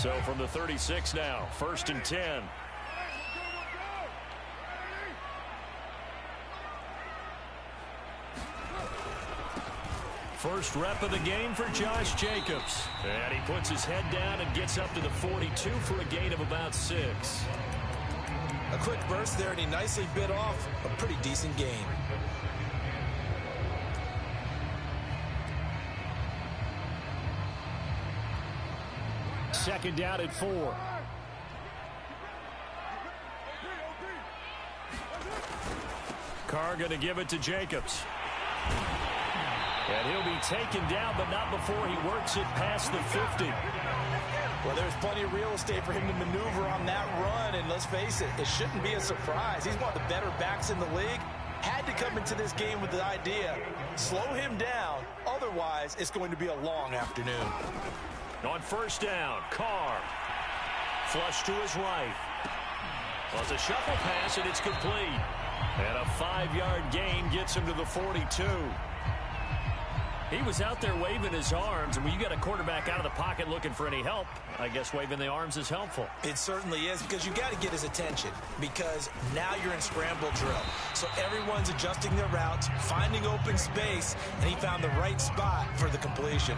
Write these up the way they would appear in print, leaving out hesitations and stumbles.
So from the 36 now, 1st and 10. First rep of the game for Josh Jacobs. And he puts his head down and gets up to the 42 for a gain of about 6. A quick burst there, and he nicely bit off a pretty decent gain. Second down at 4. Carr going to give it to Jacobs. And he'll be taken down, but not before he works it past the 50. Well, there's plenty of real estate for him to maneuver on that run, and let's face it, it shouldn't be a surprise. He's one of the better backs in the league. Had to come into this game with the idea, slow him down, otherwise it's going to be a long afternoon. On first down, Carr. Flush to his right. Well, it's a shuffle pass, and it's complete. And a 5-yard gain gets him to the 42. He was out there waving his arms, and when you got a quarterback out of the pocket looking for any help, I guess waving the arms is helpful. It certainly is, because you got to get his attention, because now you're in scramble drill. So everyone's adjusting their routes, finding open space, and he found the right spot for the completion.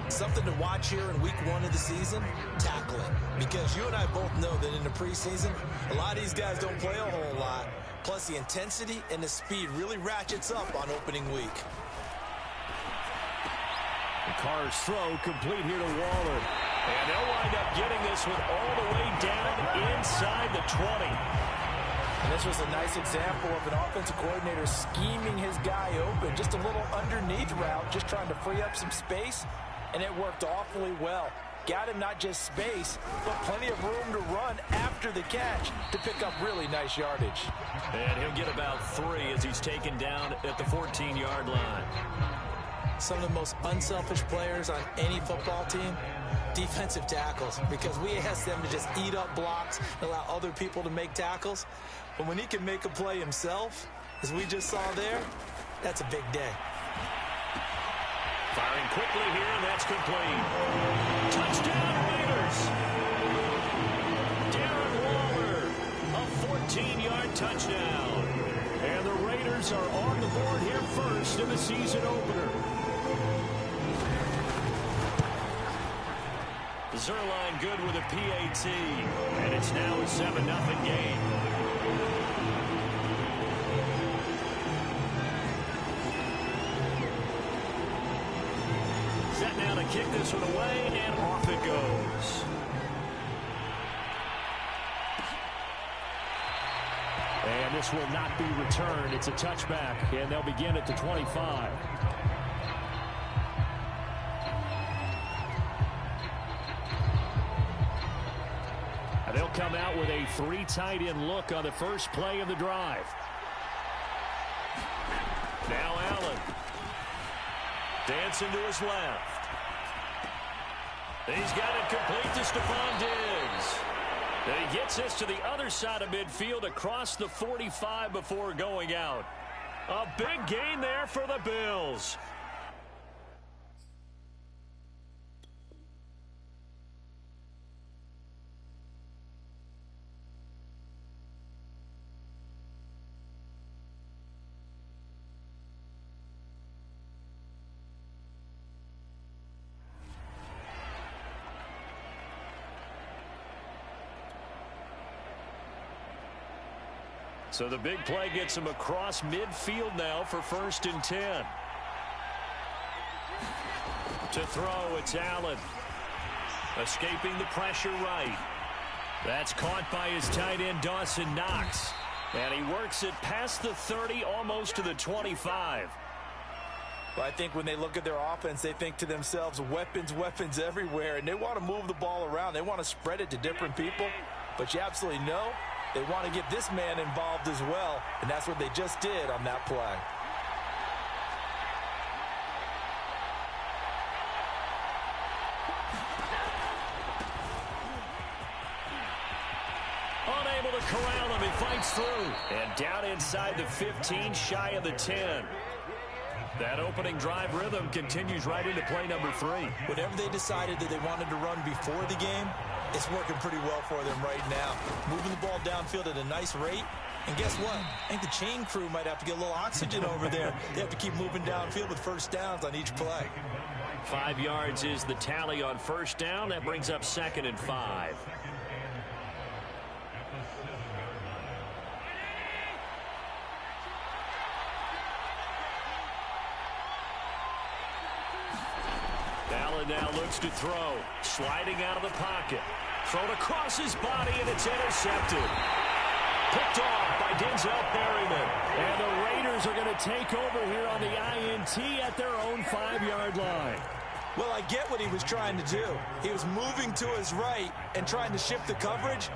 Something to watch here in week 1 of the season, tackling. Because you and I both know that in the preseason, a lot of these guys don't play a whole lot. Plus, the intensity and the speed really ratchets up on opening week. Carr's throw complete here to Waller. And they'll wind up getting this one all the way down inside the 20. And this was a nice example of an offensive coordinator scheming his guy open. Just a little underneath route, just trying to free up some space. And it worked awfully well. Got him not just space, but plenty of room to run after the catch to pick up really nice yardage. And he'll get about 3 as he's taken down at the 14-yard line. Some of the most unselfish players on any football team, defensive tackles, because we ask them to just eat up blocks and allow other people to make tackles. But when he can make a play himself, as we just saw there, that's a big day. Firing quickly here, and that's complete. Touchdown, Raiders! Darren Waller, a 14-yard touchdown. And the Raiders are on the board here first in the season opener. Zerline good with a PAT, and it's now a 7-0 game. Set now to kick this one away, and off it goes. And this will not be returned. It's a touchback, and they'll begin at the 25. And they'll come out with a 3 tight end look on the first play of the drive. Now Allen. Dancing to his left. He's got it complete to Stephon Diggs. And he gets this to the other side of midfield across the 45 before going out. A big gain there for the Bills. So the big play gets him across midfield now for 1st and 10. To throw, it's Allen. Escaping the pressure right. That's caught by his tight end, Dawson Knox. And he works it past the 30, almost to the 25. Well, I think when they look at their offense, they think to themselves, weapons, weapons everywhere. And they want to move the ball around. They want to spread it to different people. But you absolutely know they want to get this man involved as well, and that's what they just did on that play. Unable to corral him, he fights through. And down inside the 15, shy of the 10. That opening drive rhythm continues right into play number 3. Whatever they decided that they wanted to run before the game, it's working pretty well for them right now. Moving the ball downfield at a nice rate. And guess what? I think the chain crew might have to get a little oxygen over there. They have to keep moving downfield with first downs on each play. 5 yards is the tally on first down. That brings up 2nd and 5. Allen now looks to throw. Sliding out of the pocket. Thrown across his body, and it's intercepted. Picked off by Denzel Perryman. And the Raiders are going to take over here on the INT at their own 5-yard line. Well, I get what he was trying to do. He was moving to his right and trying to shift the coverage,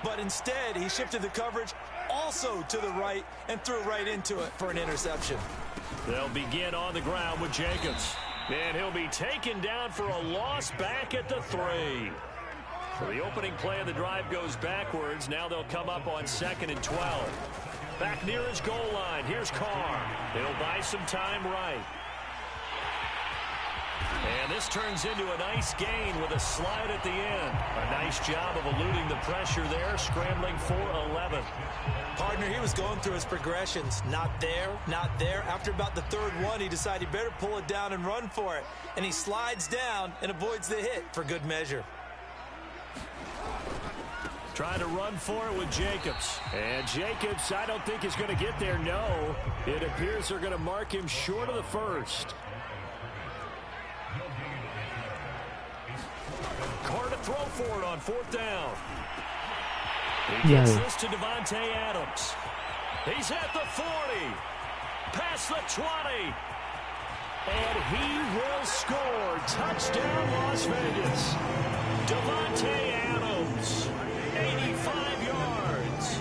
but instead he shifted the coverage also to the right and threw right into it for an interception. They'll begin on the ground with Jacobs. And he'll be taken down for a loss back at the 3. So the opening play of the drive goes backwards. Now they'll come up on 2nd and 12. Back near his goal line. Here's Carr. He'll buy some time right. And this turns into a nice gain with a slide at the end. A nice job of eluding the pressure there, scrambling for 11. Partner, he was going through his progressions. Not there, not there. After about the 3rd one, he decided he better pull it down and run for it. And he slides down and avoids the hit for good measure. Trying to run for it with Jacobs. And Jacobs, I don't think is going to get there, no. It appears they're going to mark him short of the 1st. Carr to throw for it on 4th down. He gets this to Devontae Adams. He's at the 40. Past the 20. And he will score. Touchdown, Las Vegas. Devontae Adams. 85 yards.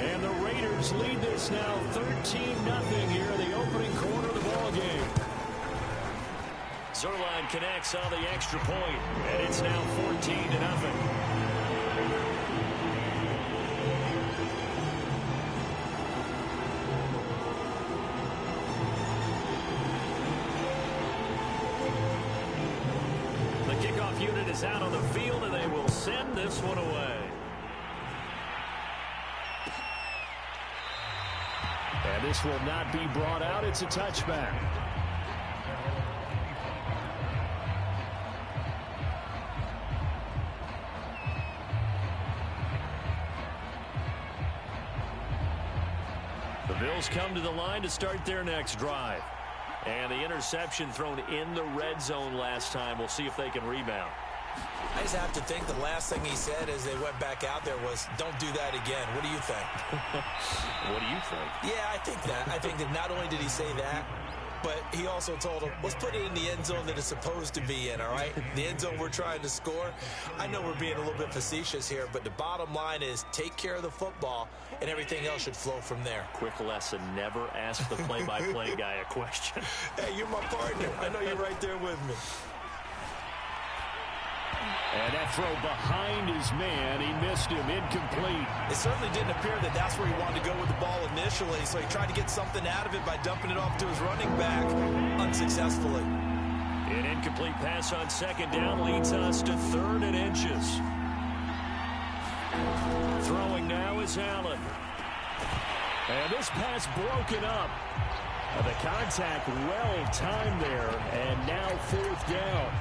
And the Raiders lead this now 13-0 here in the opening quarter of the ballgame. Zerline connects on the extra point, and it's now 14-0. The kickoff unit is out on the field, and they will send this one away. And this will not be brought out. It's a touchback. The Bills come to the line to start their next drive. And the interception thrown in the red zone last time. We'll see if they can rebound. I just have to think the last thing he said as they went back out there was, don't do that again. What do you think? What do you think? Yeah, I think that. I think that not only did he say that, but he also told him, let's put it in the end zone that it's supposed to be in, all right? The end zone we're trying to score. I know we're being a little bit facetious here, but the bottom line is take care of the football, and everything else should flow from there. Quick lesson, never ask the play-by-play guy a question. Hey, you're my partner. I know you're right there with me. And that throw behind his man, he missed him, incomplete. It certainly didn't appear that that's where he wanted to go with the ball initially, so he tried to get something out of it by dumping it off to his running back unsuccessfully. An incomplete pass on 2nd down leads us to 3rd and inches. Throwing now is Allen. And this pass broken up. The contact well timed there, and now 4th down.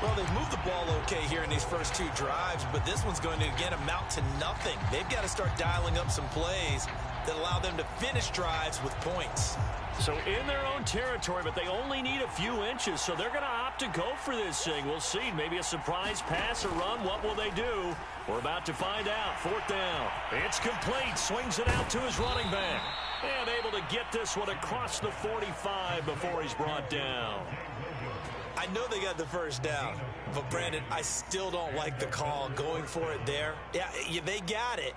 Well, they've moved the ball okay here in these first 2 drives, but this one's going to, again, amount to nothing. They've got to start dialing up some plays that allow them to finish drives with points. So in their own territory, but they only need a few inches, so they're going to opt to go for this thing. We'll see. Maybe a surprise pass or run. What will they do? We're about to find out. 4th down. It's complete. Swings it out to his running back. And able to get this one across the 45 before he's brought down. I know they got the first down, but Brandon, I still don't like the call going for it there. Yeah, they got it,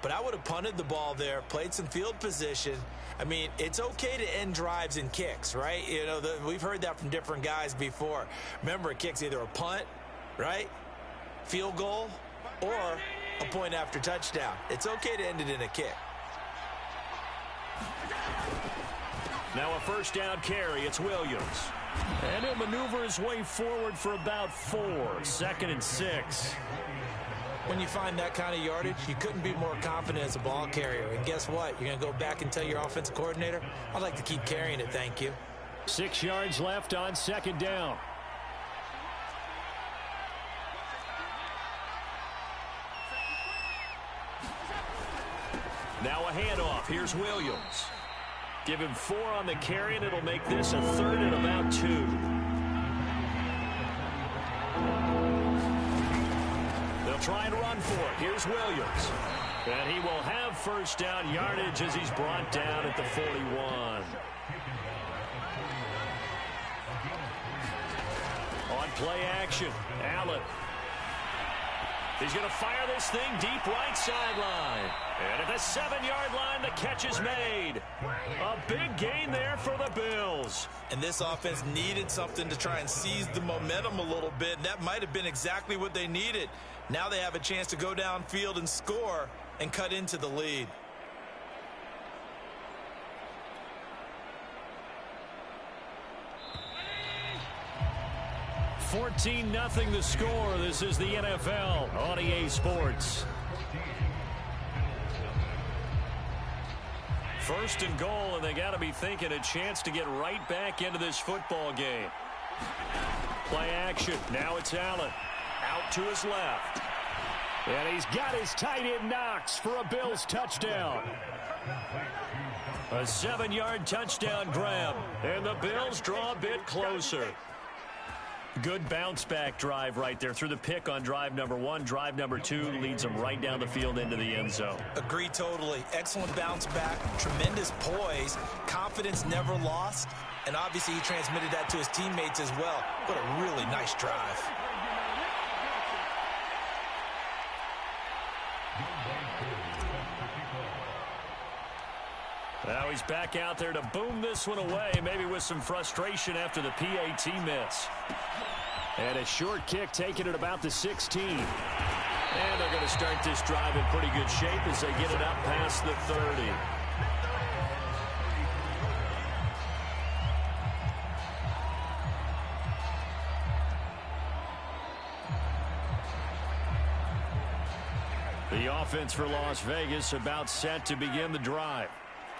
but I would have punted the ball there, played some field position. I mean, it's okay to end drives and kicks, right? You know, we've heard that from different guys before. Remember, a kick's either a punt, right, field goal, or a point after touchdown. It's okay to end it in a kick. Now a first down carry. It's Williams. And he'll maneuver his way forward for about 4. 2nd and 6. When you find that kind of yardage, you couldn't be more confident as a ball carrier. And guess what? You're going to go back and tell your offensive coordinator, I'd like to keep carrying it, thank you. 6 yards left on 2nd down. Now a handoff. Here's Williams. Give him 4 on the carry, and it'll make this a 3rd and about 2. They'll try and run for it. Here's Williams. And he will have first down yardage as he's brought down at the 41. On play action, Allen. He's going to fire this thing deep right sideline. And at the 7-yard line, the catch is made. A big gain there for the Bills. And this offense needed something to try and seize the momentum a little bit. And that might have been exactly what they needed. Now they have a chance to go downfield and score and cut into the lead. 14-0 the score. This is the NFL on EA Sports. 1st and goal, and they got to be thinking a chance to get right back into this football game. Play action. Now it's Allen. Out to his left. And he's got his tight end Knox for a Bills touchdown. A 7-yard touchdown grab. And the Bills draw a bit closer. Good bounce-back drive right there through the pick on drive number 1. Drive number 2 leads them right down the field into the end zone. Agree totally. Excellent bounce back, tremendous poise, confidence never lost, and obviously he transmitted that to his teammates as well. What a really nice drive. Now he's back out there to boom this one away, maybe with some frustration after the PAT miss. And a short kick taken at about the 16. And they're going to start this drive in pretty good shape as they get it up past the 30. The offense for Las Vegas about set to begin the drive.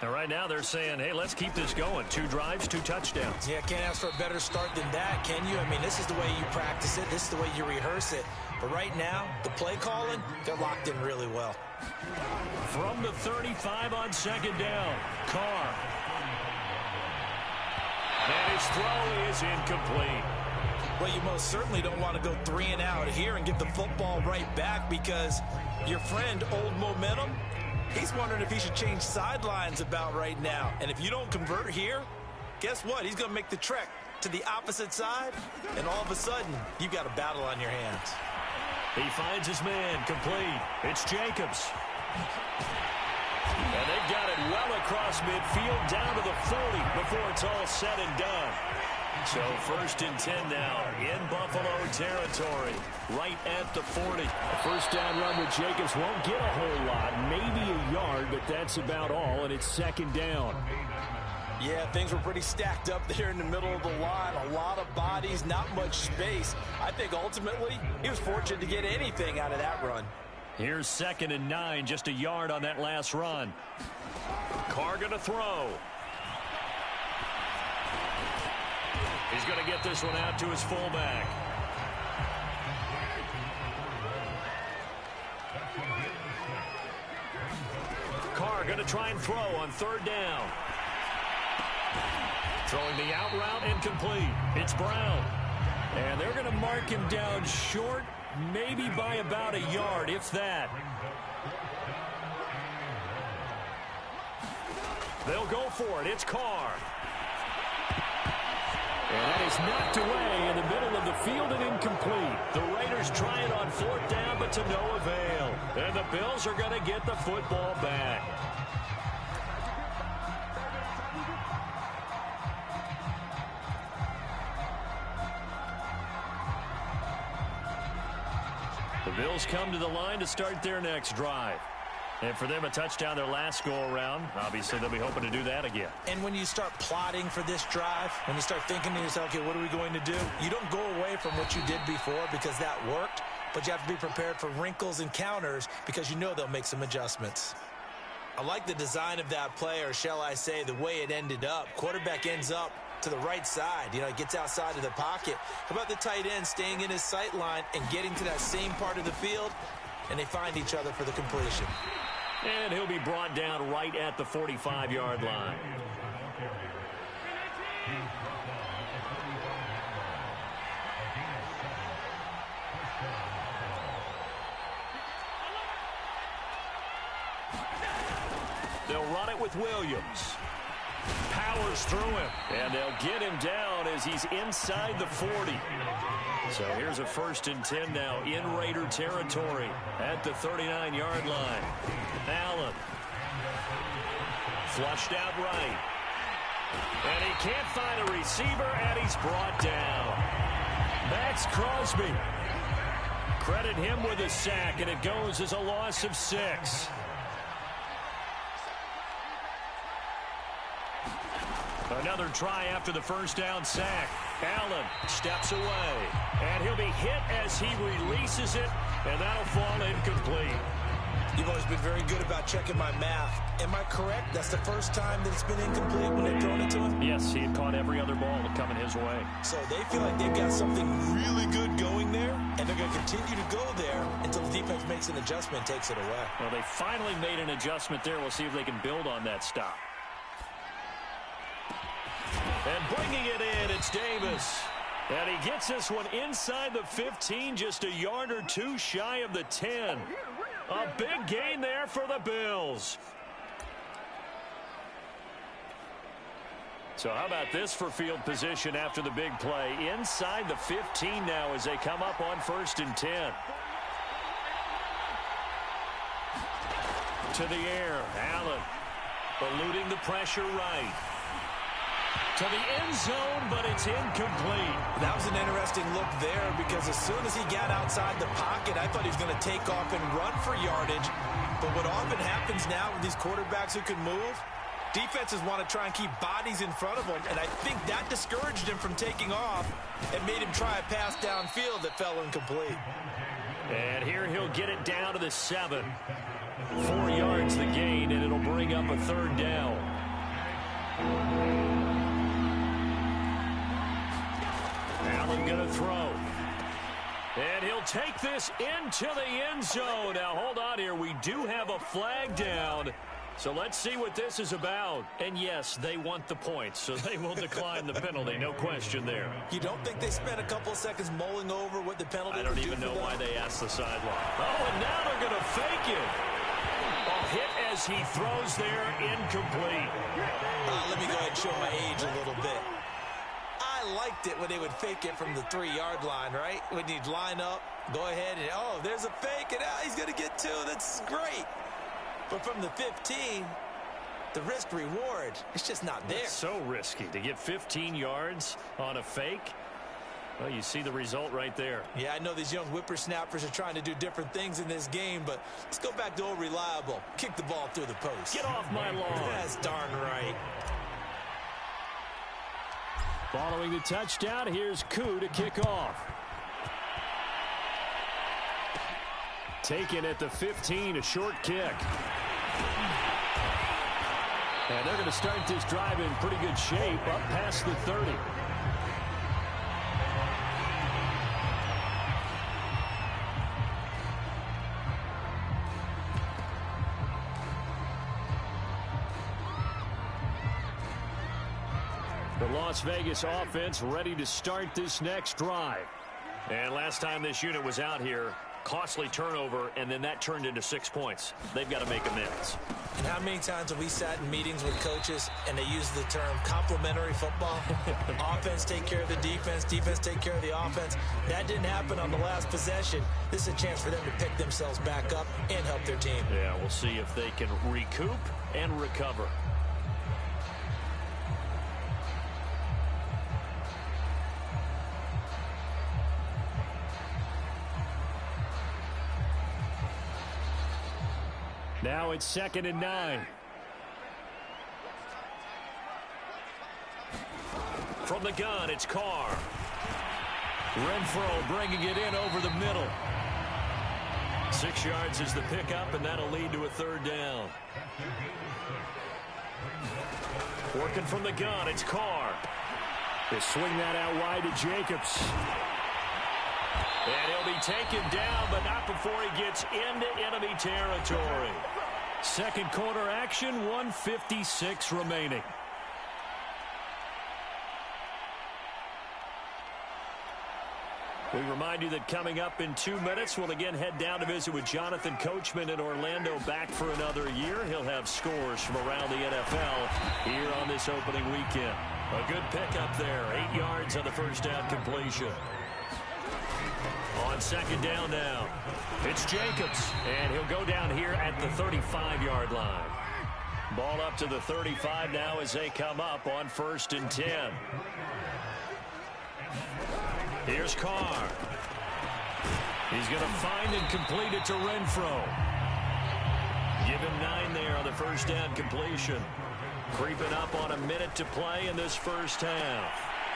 And right now they're saying, hey, let's keep this going. 2 drives, 2 touchdowns. Yeah, can't ask for a better start than that, can you? I mean, this is the way you practice it. This is the way you rehearse it. But right now, the play calling, they're locked in really well. From the 35 on 2nd down, Carr. And his throw is incomplete. Well, you most certainly don't want to go 3 and out here and give the football right back because your friend, Old Momentum, he's wondering if he should change sidelines about right now. And if you don't convert here, guess what? He's going to make the trek to the opposite side, and all of a sudden, you've got a battle on your hands. He finds his man complete. It's Jacobs. And they've got it well across midfield down to the 40 before it's all said and done. So 1st and 10 now in Buffalo territory, right at the 40. A first down run with Jacobs won't get a whole lot, maybe a yard, but that's about all, and it's 2nd down. Yeah, things were pretty stacked up there in the middle of the line. A lot of bodies, not much space. I think ultimately he was fortunate to get anything out of that run. Here's 2nd and 9, just a yard on that last run. Carr going to throw. He's going to get this one out to his fullback. Carr going to try and throw on 3rd down. Throwing the out route incomplete. It's Brown. And they're going to mark him down short, maybe by about a yard, if that. They'll go for it. It's Carr. And that is knocked away in the middle of the field and incomplete. The Raiders try it on 4th down, but to no avail. And the Bills are going to get the football back. The Bills come to the line to start their next drive. And for them, a touchdown their last go-around. Obviously, they'll be hoping to do that again. And when you start plotting for this drive, when you start thinking to yourself, okay, what are we going to do? You don't go away from what you did before because that worked, but you have to be prepared for wrinkles and counters because you know they'll make some adjustments. I like the design of that play, or shall I say the way it ended up. Quarterback ends up to the right side. You know, he gets outside of the pocket. How about the tight end staying in his sight line and getting to that same part of the field, and they find each other for the completion. And he'll be brought down right at the 45-yard line. They'll run it with Williams. Powers through him. And they'll get him down as he's inside the 40. So here's a 1st and 10 now in Raider territory at the 39-yard line. Allen. Flushed out right. And he can't find a receiver, and he's brought down. Max Crosby. Credit him with a sack, and it goes as a loss of 6. Another try after the 1st down sack. Allen steps away, and he'll be hit as he releases it, and that'll fall incomplete. You've always been very good about checking my math. Am I correct? That's the first time that it's been incomplete when they've thrown it to him? Yes, he had caught every other ball coming his way. So they feel like they've got something really good going there, and they're going to continue to go there until the defense makes an adjustment and takes it away. Well, they finally made an adjustment there. We'll see if they can build on that stop. And bringing it in, it's Davis. And he gets this one inside the 15, just a yard or two shy of the 10. A big gain there for the Bills. So how about this for field position after the big play? Inside the 15 now as they come up on 1st and 10. To the air, Allen eluding the pressure right. To the end zone, but it's incomplete. That was an interesting look there because as soon as he got outside the pocket, I thought he was going to take off and run for yardage. But what often happens now with these quarterbacks who can move, defenses want to try and keep bodies in front of them, and I think that discouraged him from taking off and made him try a pass downfield that fell incomplete. And here he'll get it down to the 7. 4 yards the gain, and it'll bring up a 3rd down. Allen going to throw. And he'll take this into the end zone. Now, hold on here. We do have a flag down. So let's see what this is about. And, yes, they want the points, so they will decline the penalty. No question there. You don't think they spent a couple of seconds mulling over what the penalty I don't even know why they asked the sideline. Oh, and now they're going to fake it. A hit as he throws there, incomplete. Let me go ahead and show my age a little bit. I liked it when they would fake it from the 3-yard line, right? When you'd line up, go ahead and, oh, there's a fake, and he's going to get 2. That's great. But from the 15, the risk-reward, it's just not there. It's so risky to get 15 yards on a fake. Well, you see the result right there. Yeah, I know these young whippersnappers are trying to do different things in this game, but let's go back to old reliable. Kick the ball through the post. Get off my lawn. That's darn right. Following the touchdown, here's Koo to kick off. Taken at the 15, a short kick. And they're going to start this drive in pretty good shape, up past the 30. The Las Vegas offense ready to start this next drive. And last time this unit was out here, costly turnover, and then that turned into 6 points. They've got to make amends. And how many times have we sat in meetings with coaches and they use the term complementary football? Offense take care of the defense, defense take care of the offense. That didn't happen on the last possession. This is a chance for them to pick themselves back up and help their team. Yeah, we'll see if they can recoup and recover. Now it's 2nd and 9. From the gun, it's Carr. Renfro bringing it in over the middle. 6 yards is the pickup, and that'll lead to a 3rd down. Working from the gun, it's Carr. They swing that out wide to Jacobs. And he'll be taken down, but not before he gets into enemy territory. Second quarter action, 1:56 remaining. We remind you that coming up in 2 minutes, we'll again head down to visit with Jonathan Coachman in Orlando, back for another year. He'll have scores from around the NFL here on this opening weekend. A good pickup there, 8 yards on the first down completion. On 2nd down now, it's Jacobs, and he'll go down here at the 35-yard line. Ball up to the 35 now as they come up on 1st and 10. Here's Carr. He's going to find and complete it to Renfro. Give him 9 there on the first down completion. Creeping up on a minute to play in this first half.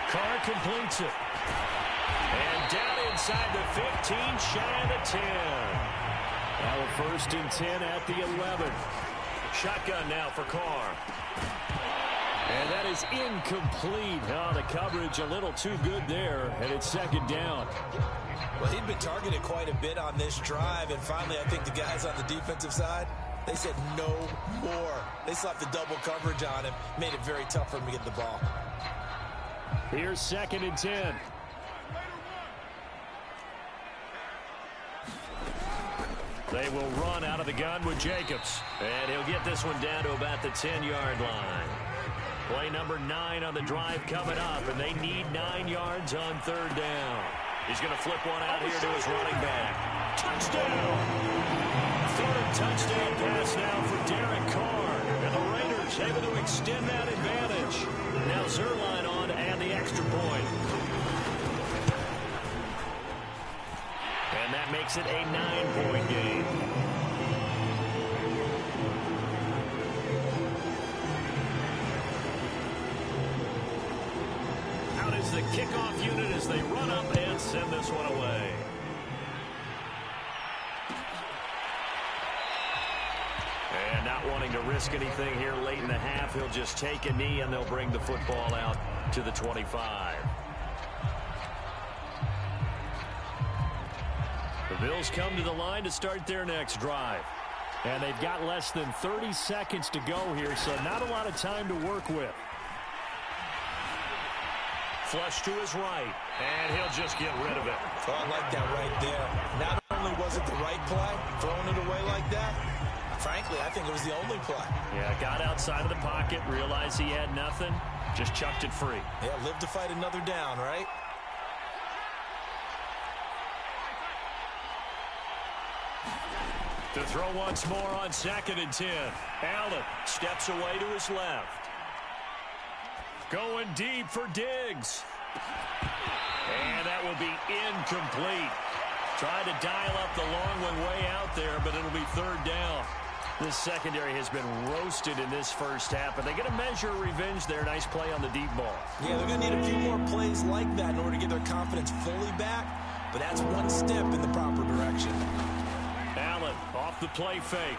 Carr completes it. And down inside the 15, shy of the 10. Now a 1st and 10 at the 11. Shotgun now for Carr. And that is incomplete. Oh, the coverage a little too good there, and it's 2nd down. Well, he'd been targeted quite a bit on this drive, and finally I think the guys on the defensive side, they said no more. They slapped the double coverage on him, made it very tough for him to get the ball. Here's 2nd and 10. They will run out of the gun with Jacobs, and he'll get this one down to about the 10-yard line. Play number 9 on the drive coming up, and they need 9 yards on 3rd down. He's going to flip one out here to his running back. Touchdown! 3rd touchdown pass now for Derek Carr. And the Raiders able to extend that advantage. Now Zerline on to add the extra point. And that makes it a 9-point game. The kickoff unit as they run up and send this one away. And not wanting to risk anything here late in the half, he'll just take a knee and they'll bring the football out to the 25. The Bills come to the line to start their next drive. And they've got less than 30 seconds to go here, so not a lot of time to work with. Flush to his right, and he'll just get rid of it. Oh, I like that right there. Not only was it the right play, throwing it away like that, frankly, I think it was the only play. Yeah, got outside of the pocket, realized he had nothing, just chucked it free. Yeah, live to fight another down, right? To throw once more on 2nd and 10. Allen steps away to his left. Going deep for Diggs. And that will be incomplete. Tried to dial up the long one way out there, but it'll be 3rd down. This secondary has been roasted in this first half, but they get a measure of revenge there. Nice play on the deep ball. Yeah, they're going to need a few more plays like that in order to get their confidence fully back, but that's one step in the proper direction. Allen off the play fake.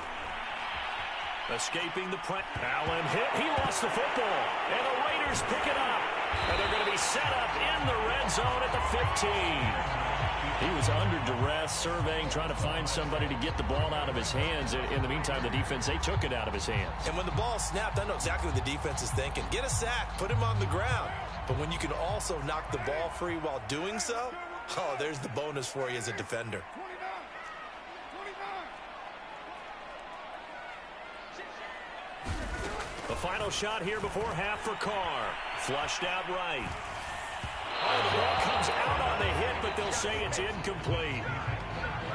Escaping the press. Allen hit. He lost the football. And the Raiders pick it up. And they're going to be set up in the red zone at the 15. He was under duress, surveying, trying to find somebody to get the ball out of his hands. In the meantime, the defense, they took it out of his hands. And when the ball snapped, I know exactly what the defense is thinking. Get a sack. Put him on the ground. But when you can also knock the ball free while doing so, oh, there's the bonus for you as a defender. The final shot here before half for Carr. Flushed out right. Oh, the ball comes out on the hit, but they'll say it's incomplete.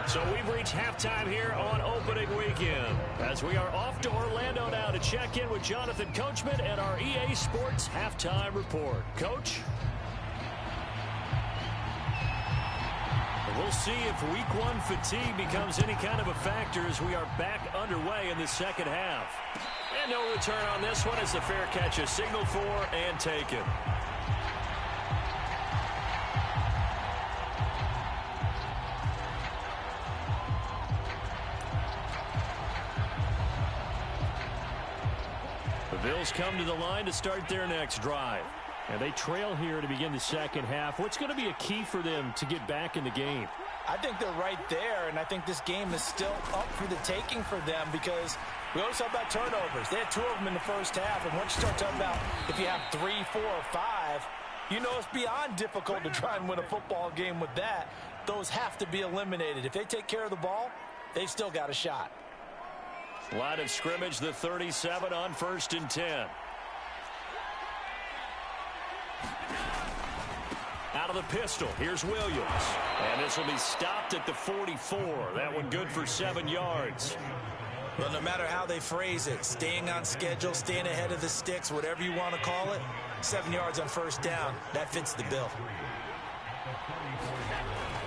So we've reached halftime here on opening weekend, as we are off to Orlando now to check in with Jonathan Coachman and our EA Sports Halftime Report. Coach? We'll see if week one fatigue becomes any kind of a factor as we are back underway in the second half. And no return on this one as the fair catch is signaled for and taken. The Bills come to the line to start their next drive. And they trail here to begin the second half. What's going to be a key for them to get back in the game? I think they're right there, and I think this game is still up for the taking for them because we always talk about turnovers. They had 2 of them in the first half, and once you start talking about if you have 3, 4, or 5, you know it's beyond difficult to try and win a football game with that. Those have to be eliminated. If they take care of the ball, they've still got a shot. Line of scrimmage, the 37 on 1st and 10. Out of the pistol, here's Williams. And this will be stopped at the 44. That one good for 7 yards. Well, no matter how they phrase it, staying on schedule, staying ahead of the sticks, whatever you want to call it, 7 yards on 1st down, that fits the bill.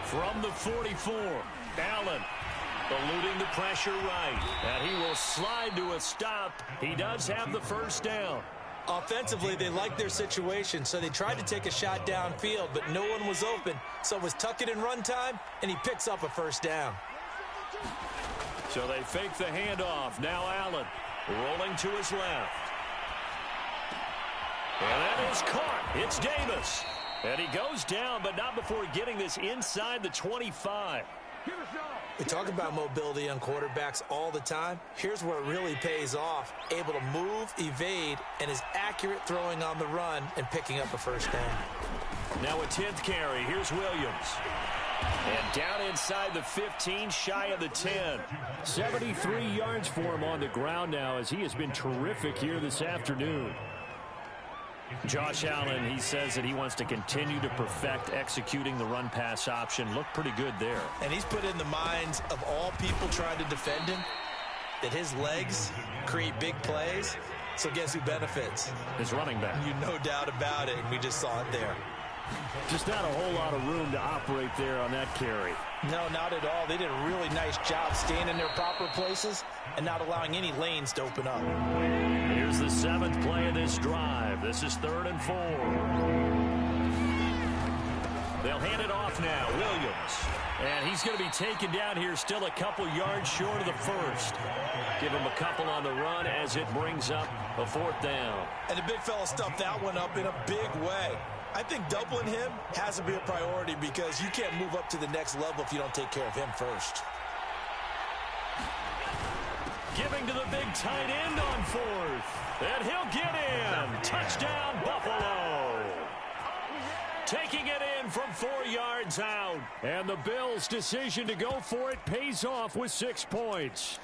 From the 44, Allen eluding the pressure right. And he will slide to a stop. He does have the 1st down. Offensively, they liked their situation, so they tried to take a shot downfield, but no one was open. So it was tuck it in run time, and he picks up a 1st down. So they fake the handoff. Now Allen rolling to his left. And that is caught. It's Davis. And he goes down, but not before getting this inside the 25. We talk about mobility on quarterbacks all the time. Here's where it really pays off. Able to move, evade, and is accurate throwing on the run and picking up a 1st down. Now a 10th carry. Here's Williams. And down inside the 15, shy of the 10. 73 yards for him on the ground now as he has been terrific here this afternoon. Josh Allen, he says that he wants to continue to perfect executing the run-pass option. Looked pretty good there. And he's put in the minds of all people trying to defend him that his legs create big plays. So guess who benefits? His running back. You no doubt about it, and we just saw it there. Just not a whole lot of room to operate there on that carry. No, not at all. They did a really nice job staying in their proper places and not allowing any lanes to open up. Here's the 7th play of this drive. This is 3rd and 4. They'll hand it off now. Williams. And he's going to be taken down here still a couple yards short of the 1st. Give him a couple on the run as it brings up a 4th down. And the big fella stuffed that one up in a big way. I think doubling him has to be a priority because you can't move up to the next level if you don't take care of him first. Giving to the big tight end on 4th. And he'll get in. Touchdown, Buffalo. Taking it in from 4 yards out. And the Bills' decision to go for it pays off with 6 points.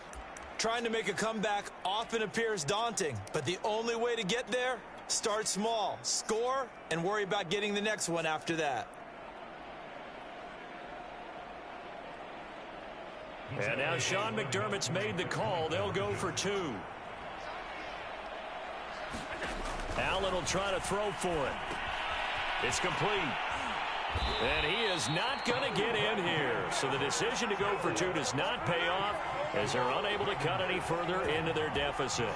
Trying to make a comeback often appears daunting, but the only way to get there, start small, score, and worry about getting the next one after that. And now Sean McDermott's made the call. They'll go for 2. Allen will try to throw for it. It's complete. And he is not going to get in here. So the decision to go for 2 does not pay off as they're unable to cut any further into their deficit.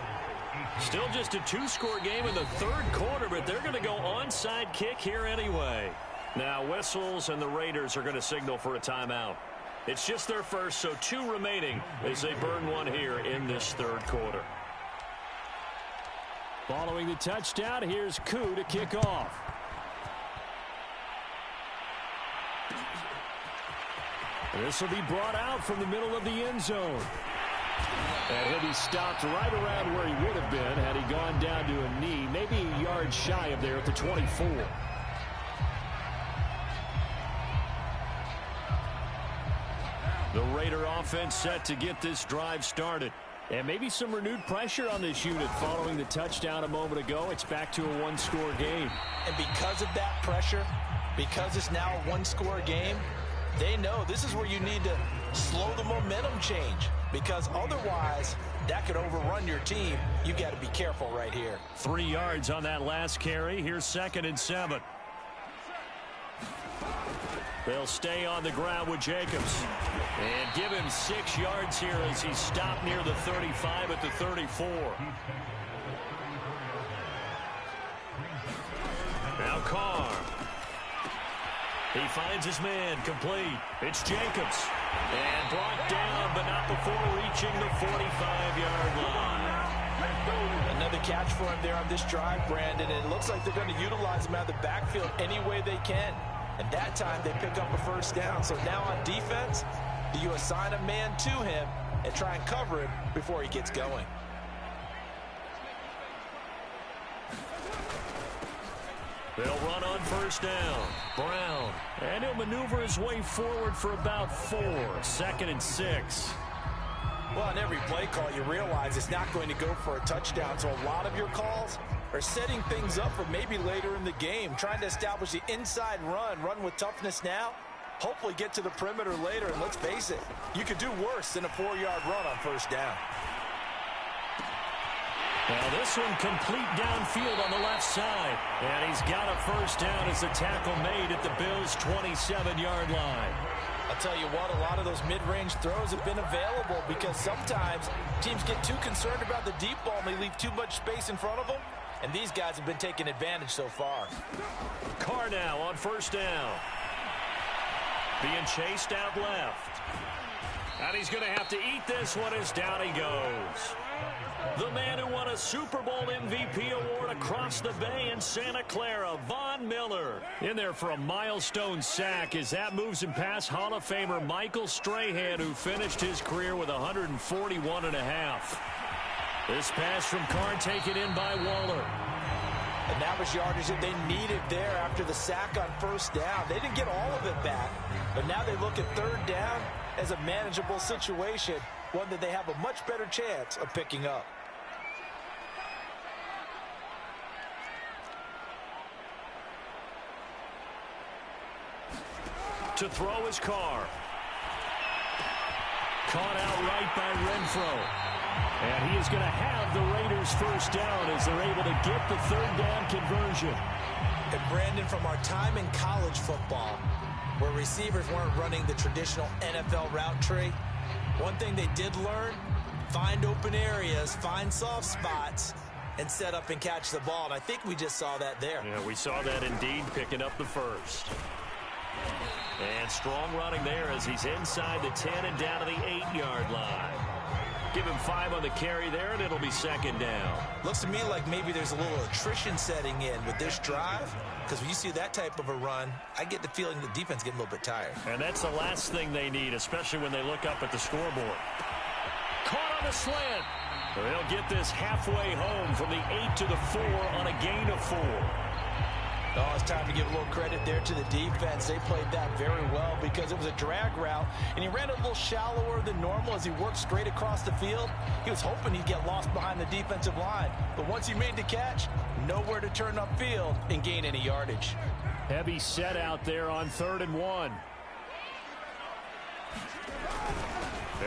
Still just a 2-score game in the 3rd quarter, but they're going to go onside kick here anyway. Now whistles and the Raiders are going to signal for a timeout. It's just their first, so 2 remaining as they burn one here in this 3rd quarter. Following the touchdown, here's Koo to kick off. This will be brought out from the middle of the end zone. And he'll be stopped right around where he would have been had he gone down to a knee, maybe a yard shy of there at the 24. The Raider offense set to get this drive started. And maybe some renewed pressure on this unit following the touchdown a moment ago. It's back to a 1-score game. And because of that pressure, because it's now a 1-score game, they know this is where you need to slow the momentum change. Because otherwise, that could overrun your team. You got to be careful right here. 3 yards on that last carry. Here's 2nd and 7. They'll stay on the ground with Jacobs. And give him 6 yards here as he stopped near the 35 at the 34. Now Carr. He finds his man complete. It's Jacobs. And brought down, but not before reaching the 45-yard line. Another catch for him there on this drive, Brandon. And it looks like they're going to utilize him out of the backfield any way they can. And that time they pick up a first down. So now on defense, do you assign a man to him and try and cover him before he gets going? They'll run on first down. Brown. And he'll maneuver his way forward for about 4. 2nd and 6. Well, on every play call, you realize it's not going to go for a touchdown. So a lot of your calls are setting things up for maybe later in the game, trying to establish the inside run with toughness now, hopefully get to the perimeter later. And let's face it, you could do worse than a 4-yard run on first down. Now this one complete downfield on the left side. And he's got a first down as the tackle made at the Bills' 27-yard line. I'll tell you what, a lot of those mid-range throws have been available because sometimes teams get too concerned about the deep ball and they leave too much space in front of them. And these guys have been taking advantage so far. Carr now on first down. Being chased out left. And he's going to have to eat this one as down he goes. The man who won a Super Bowl MVP award across the bay in Santa Clara, Von Miller, in there for a milestone sack as that moves him past Hall of Famer Michael Strahan, who finished his career with 141.5. This pass from Carr taken in by Waller. And that was yardage that they needed there after the sack on first down. They didn't get all of it back, but now they look at third down as a manageable situation, one that they have a much better chance of picking up. To throw his Carr. Caught out right by Renfro. And he is going to have the Raiders first down as they're able to get the third down conversion. And Brandon, from our time in college football, where receivers weren't running the traditional NFL route tree, one thing they did learn, find open areas, find soft spots, and set up and catch the ball. And I think we just saw that there. Yeah, we saw that indeed, picking up the first. And strong running there as he's inside the 10 and down to the 8-yard line. Give him 5 on the carry there, and it'll be second down. Looks to me like maybe there's a little attrition setting in with this drive, because when you see that type of a run, I get the feeling the defense getting a little bit tired. And that's the last thing they need, especially when they look up at the scoreboard. Caught on a slant. They'll get this halfway home from the 8 to the 4 on a gain of 4. Oh, it's time to give a little credit there to the defense. They played that very well because it was a drag route, and he ran a little shallower than normal as he worked straight across the field. He was hoping he'd get lost behind the defensive line, but once he made the catch, nowhere to turn upfield and gain any yardage. Heavy set out there on 3rd and 1.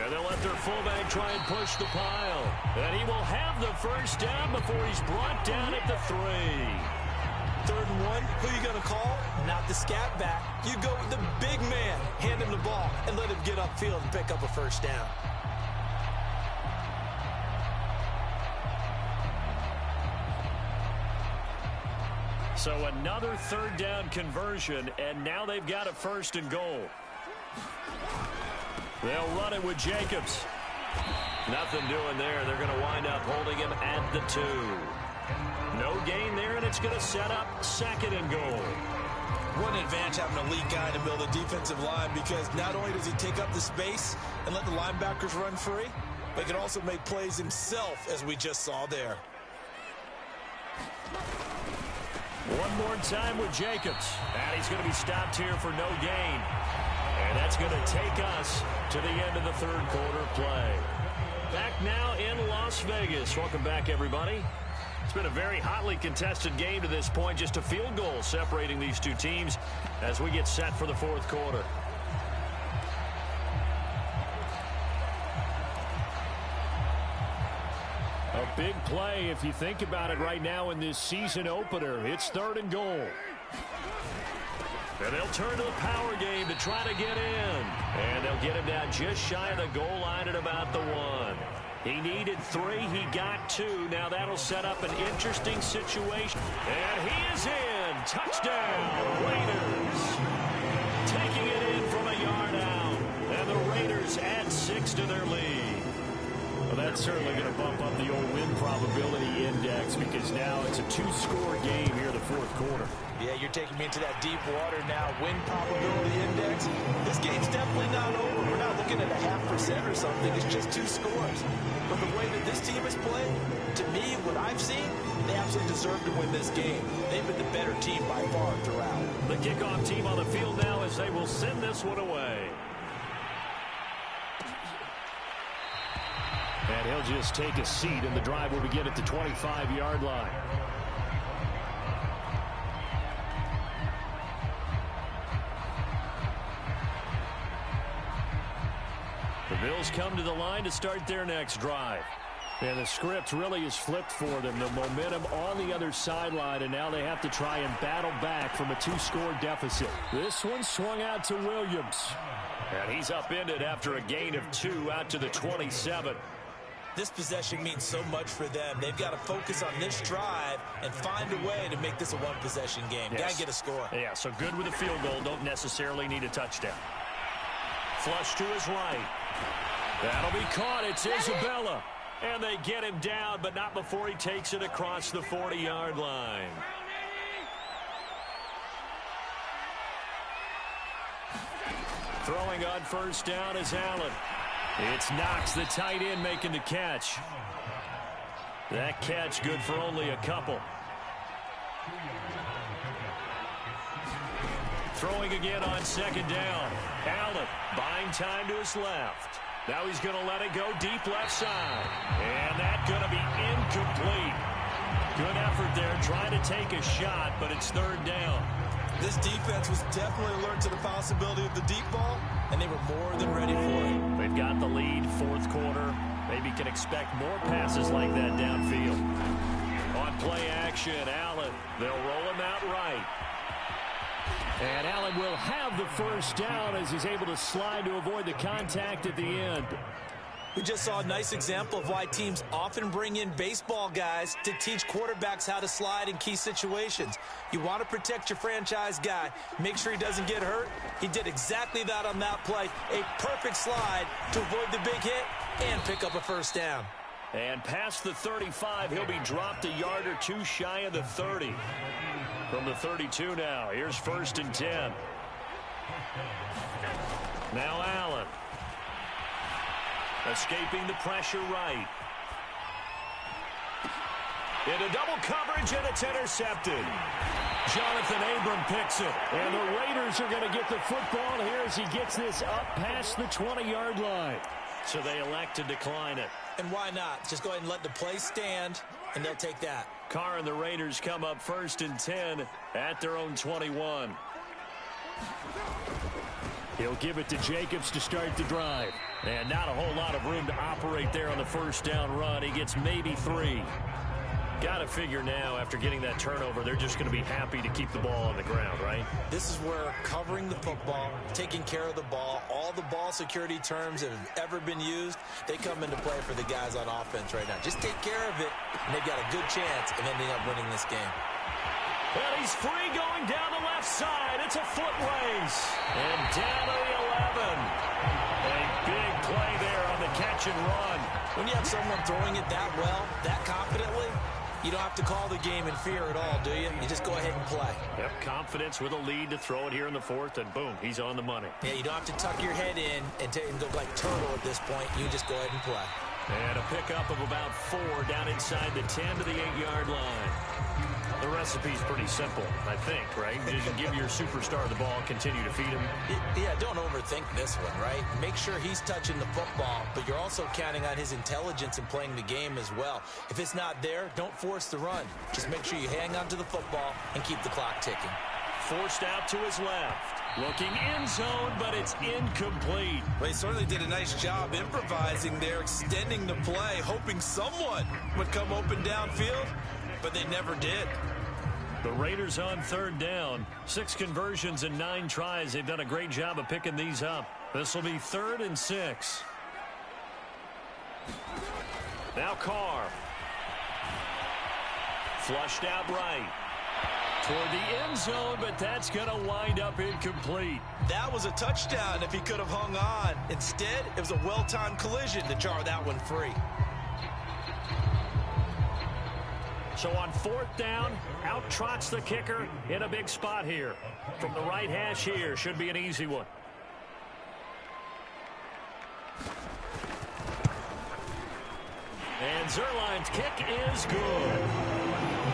And they'll let their fullback try and push the pile. And he will have the first down before he's brought down at the 3. 3rd and 1, who you going to call? Not the scat back. You go with the big man. Hand him the ball and let him get upfield and pick up a first down. So another 3rd down conversion, and now they've got a 1st and goal. They'll run it with Jacobs. Nothing doing there. They're going to wind up holding him at the 2. No gain there, and it's going to set up 2nd and goal. What an advantage having a elite guy to build a defensive line, because not only does he take up the space and let the linebackers run free, but he can also make plays himself, as we just saw there. One more time with Jacobs. And he's going to be stopped here for no gain. And that's going to take us to the end of the 3rd quarter play. Back now in Las Vegas. Welcome back, everybody. It's been a very hotly contested game to this point. Just a field goal separating these two teams as we get set for the 4th quarter. A big play if you think about it right now in this season opener. It's 3rd and goal. And they'll turn to the power game to try to get in. And they'll get him down just shy of the goal line at about the 1. He needed 3. He got 2. Now that'll set up an interesting situation. And he is in. Touchdown, Raiders. Taking it in from a yard out. And the Raiders add 6 to their lead. Well, that's certainly going to bump up the old win probability index because now it's a 2-score game here in the fourth quarter. Yeah, you're taking me into that deep water now. Win probability index. This game's definitely not over. We're not looking at a 0.5% or something. It's just 2 scores. But the way that this team has played, to me, what I've seen, they absolutely deserve to win this game. They've been the better team by far throughout. The kickoff team on the field now as they will send this one away. And he'll just take a seat, and the drive will begin at the 25-yard line. The Bills come to the line to start their next drive. And the script really is flipped for them. The momentum on the other sideline, and now they have to try and battle back from a 2-score deficit. This one swung out to Williams. And he's upended after a gain of 2 out to the 27. This possession means so much for them. They've got to focus on this drive and find a way to make this a one-possession game. Yes. Got to get a score. Yeah, so good with a field goal. Don't necessarily need a touchdown. Flush to his right. That'll be caught. It's Isabella. And they get him down, but not before he takes it across the 40-yard line. Throwing on first down is Allen. It's Knox, the tight end, making the catch. That catch good for only a couple. Throwing again on second down. Allen buying time to his left. Now he's going to let it go deep left side. And that's going to be incomplete. Good effort there trying to take a shot, but it's third down. This defense was definitely alert to the possibility of the deep ball, and they were more than ready for it. They've got the lead, fourth quarter. Maybe can expect more passes like that downfield. On play action, Allen. They'll roll him out right. And Allen will have the first down as he's able to slide to avoid the contact at the end. We just saw a nice example of why teams often bring in baseball guys to teach quarterbacks how to slide in key situations. You want to protect your franchise guy. Make sure he doesn't get hurt. He did exactly that on that play. A perfect slide to avoid the big hit and pick up a first down. And past the 35, he'll be dropped a yard or two shy of the 30. From the 32 now, here's first and 10. Now Allen. Escaping the pressure right. Into double coverage, and it's intercepted. Jonathan Abram picks it. And the Raiders are going to get the football here as he gets this up past the 20-yard line. So they elect to decline it. And why not? Just go ahead and let the play stand, and they'll take that. Carr and the Raiders come up first and 10 at their own 21. He'll give it to Jacobs to start the drive. And not a whole lot of room to operate there on the first down run. He gets maybe 3. Got to figure now, after getting that turnover, they're just going to be happy to keep the ball on the ground, right? This is where covering the football, taking care of the ball, all the ball security terms that have ever been used, they come into play for the guys on offense right now. Just take care of it, and they've got a good chance of ending up winning this game. Well, he's free going down the left side. It's a foot race. And down to the 11. A big play there on the catch and run. When you have someone throwing it that well, that confidently, you don't have to call the game in fear at all, do you? You just go ahead and play. Yep, confidence with a lead to throw it here in the fourth, and boom, he's on the money. Yeah, you don't have to tuck your head in and go like turtle at this point. You just go ahead and play. And a pickup of about 4 down inside the 10 to the 8-yard line. The recipe's pretty simple, I think, right? Just give your superstar the ball, continue to feed him. Yeah, don't overthink this one, right? Make sure he's touching the football, but you're also counting on his intelligence in playing the game as well. If it's not there, don't force the run. Just make sure you hang on to the football and keep the clock ticking. Forced out to his left. Looking end zone, but it's incomplete. Well, he certainly did a nice job improvising there, extending the play, hoping someone would come open downfield, but they never did. The Raiders on third down. 6 conversions and 9 tries. They've done a great job of picking these up. This will be 3rd and 6. Now Carr. Flushed out right. Toward the end zone, but that's going to wind up incomplete. That was a touchdown if he could have hung on. Instead, it was a well-timed collision to jar that one free. So on 4th down, out trots the kicker in a big spot here. From the right hash here, should be an easy one. And Zerline's kick is good.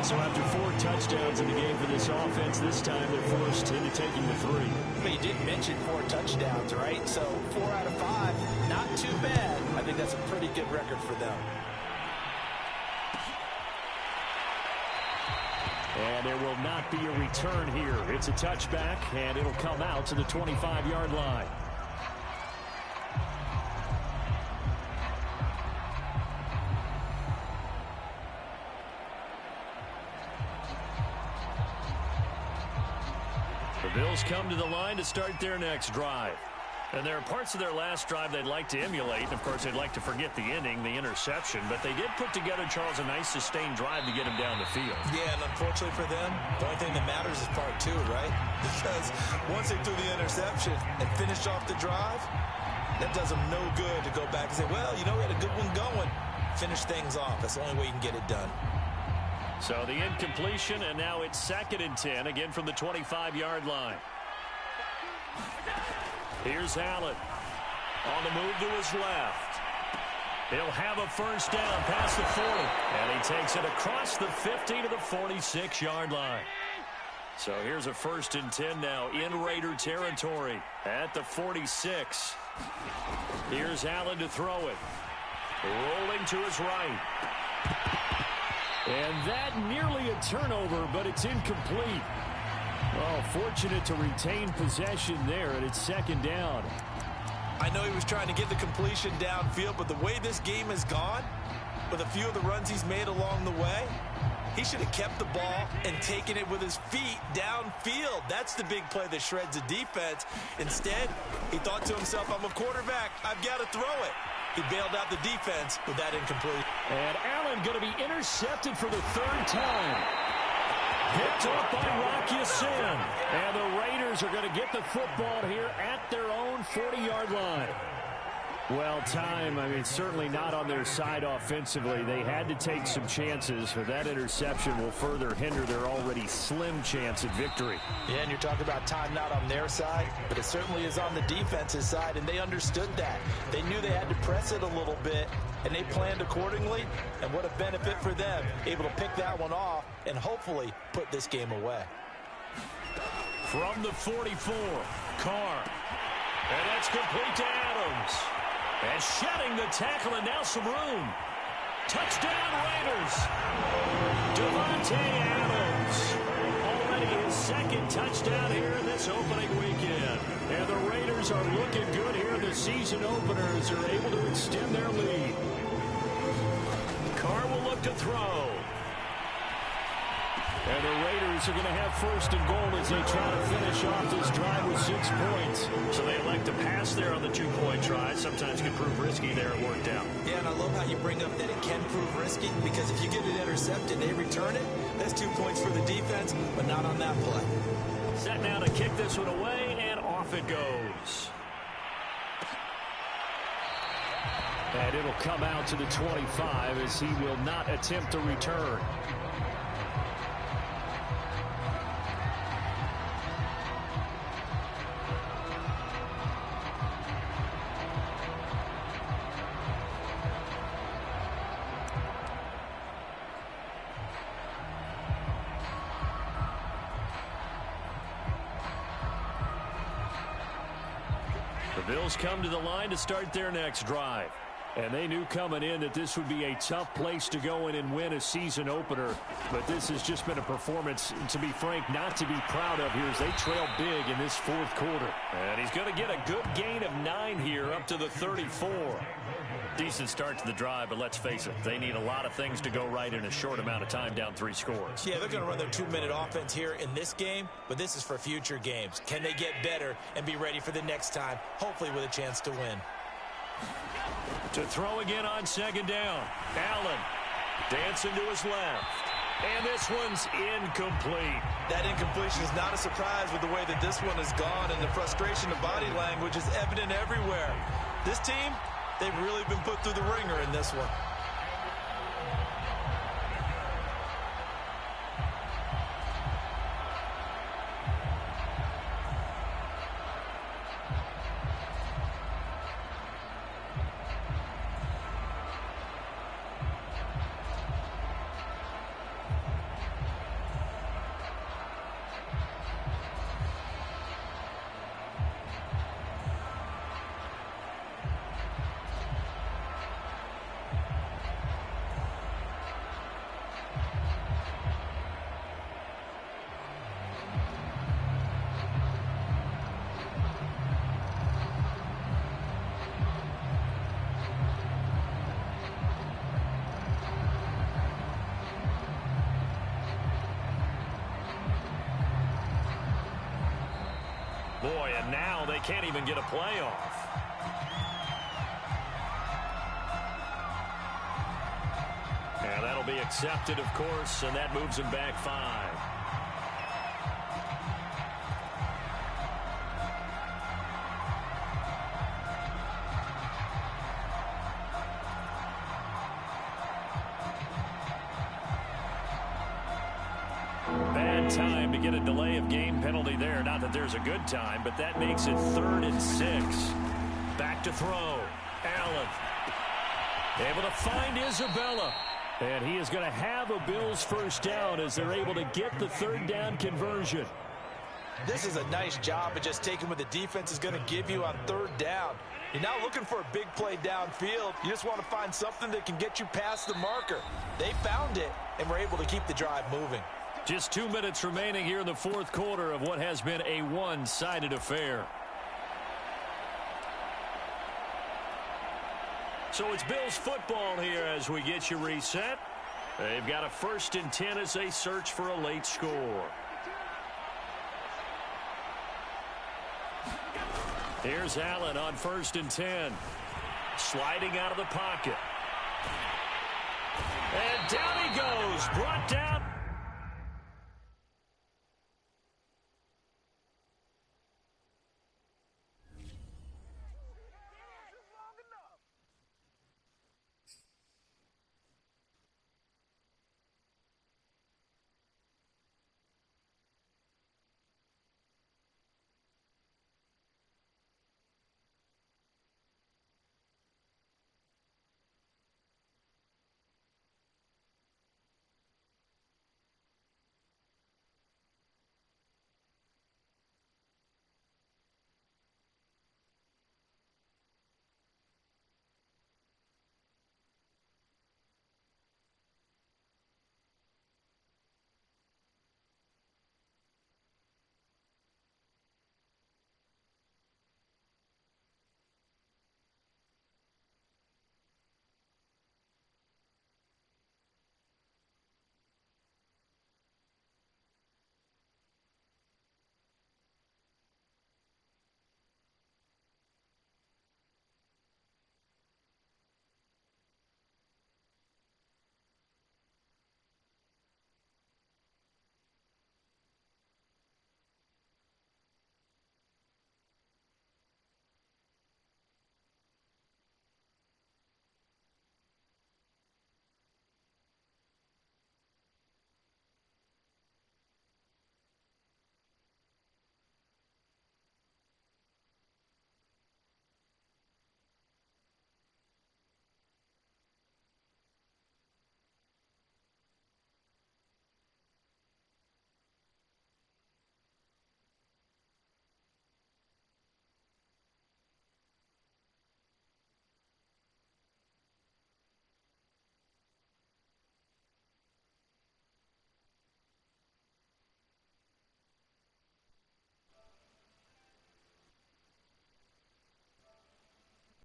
So after 4 touchdowns in the game for this offense, this time they're forced into taking the 3. But you did mention 4 touchdowns, right? So 4 out of 5, not too bad. I think that's a pretty good record for them. And there will not be a return here. It's a touchback, and it'll come out to the 25-yard line. The Bills come to the line to start their next drive. And there are parts of their last drive they'd like to emulate. Of course, they'd like to forget the ending, the interception. But they did put together, Charles, a nice sustained drive to get him down the field. Yeah, and unfortunately for them, the only thing that matters is part 2, right? Because once they threw the interception and finished off the drive, that does them no good to go back and say, well, you know, we had a good one going. Finish things off. That's the only way you can get it done. So the incompletion, and now it's 2nd and 10, again from the 25-yard line. Here's Allen on the move to his left. He'll have a first down past the 40. And he takes it across the 50 to the 46-yard line. So here's a 1st and 10 now in Raider territory at the 46. Here's Allen to throw it. Rolling to his right. And that nearly a turnover, but it's incomplete. Oh, fortunate to retain possession there, and it's 2nd down. I know he was trying to get the completion downfield, but the way this game has gone, with a few of the runs he's made along the way, he should have kept the ball and taken it with his feet downfield. That's the big play that shreds the defense. Instead, he thought to himself, I'm a quarterback. I've got to throw it. He bailed out the defense with that incomplete. And Allen going to be intercepted for the 3rd time. Picked up by Rocky Sin. And the Raiders are going to get the football here at their own 40-yard line. Well, time, I mean, certainly not on their side offensively. They had to take some chances, but that interception will further hinder their already slim chance at victory. Yeah, and you're talking about time not on their side, but it certainly is on the defensive side, and they understood that. They knew they had to press it a little bit, and they planned accordingly, and what a benefit for them, able to pick that one off and hopefully put this game away. From the 44, Carr. And that's complete to Adams. And shedding the tackle, and now some room. Touchdown, Raiders. Devontae Adams. Already his 2nd touchdown here in this opening weekend. And the Raiders are looking good here in the season opener as they're able to extend their lead. Carr will look to throw. And the Raiders are going to have 1st and goal as they try to finish off this drive with 6 points. So they elect to pass there on the 2-point try. Sometimes can prove risky there. It worked out. Yeah, and I love how you bring up that it can prove risky, because if you get it intercepted, they return it. That's 2 points for the defense, but not on that play. Set now to kick this one away, and off it goes. And it'll come out to the 25 as he will not attempt to return. The Bills come to the line to start their next drive. And they knew coming in that this would be a tough place to go in and win a season opener. But this has just been a performance, to be frank, not to be proud of here as they trail big in this 4th quarter. And he's going to get a good gain of 9 here up to the 34. Decent start to the drive, but let's face it, they need a lot of things to go right in a short amount of time down 3 scores. Yeah, they're going to run their 2-minute offense here in this game, but this is for future games. Can they get better and be ready for the next time, hopefully with a chance to win? To throw again on 2nd down. Allen dancing to his left. And this one's incomplete. That incompletion is not a surprise with the way that this one has gone, and the frustration of body language is evident everywhere. This team, they've really been put through the ringer in this one. Boy, and now they can't even get a play off. And that'll be accepted, of course, and that moves them back 5. Bad time to get a delay of game penalty there. Not that there's a good time, but that makes it 3rd and 6. Back to throw. Allen able to find Isabella. And he is going to have a Bills first down as they're able to get the 3rd down conversion. This is a nice job of just taking what the defense is going to give you on 3rd down. You're not looking for a big play downfield. You just want to find something that can get you past the marker. They found it and were able to keep the drive moving. Just 2 minutes remaining here in the 4th quarter of what has been a one-sided affair. So it's Bills football here as we get you reset. They've got a 1st and 10 as they search for a late score. Here's Allen on 1st and 10. Sliding out of the pocket. And down he goes. Brought down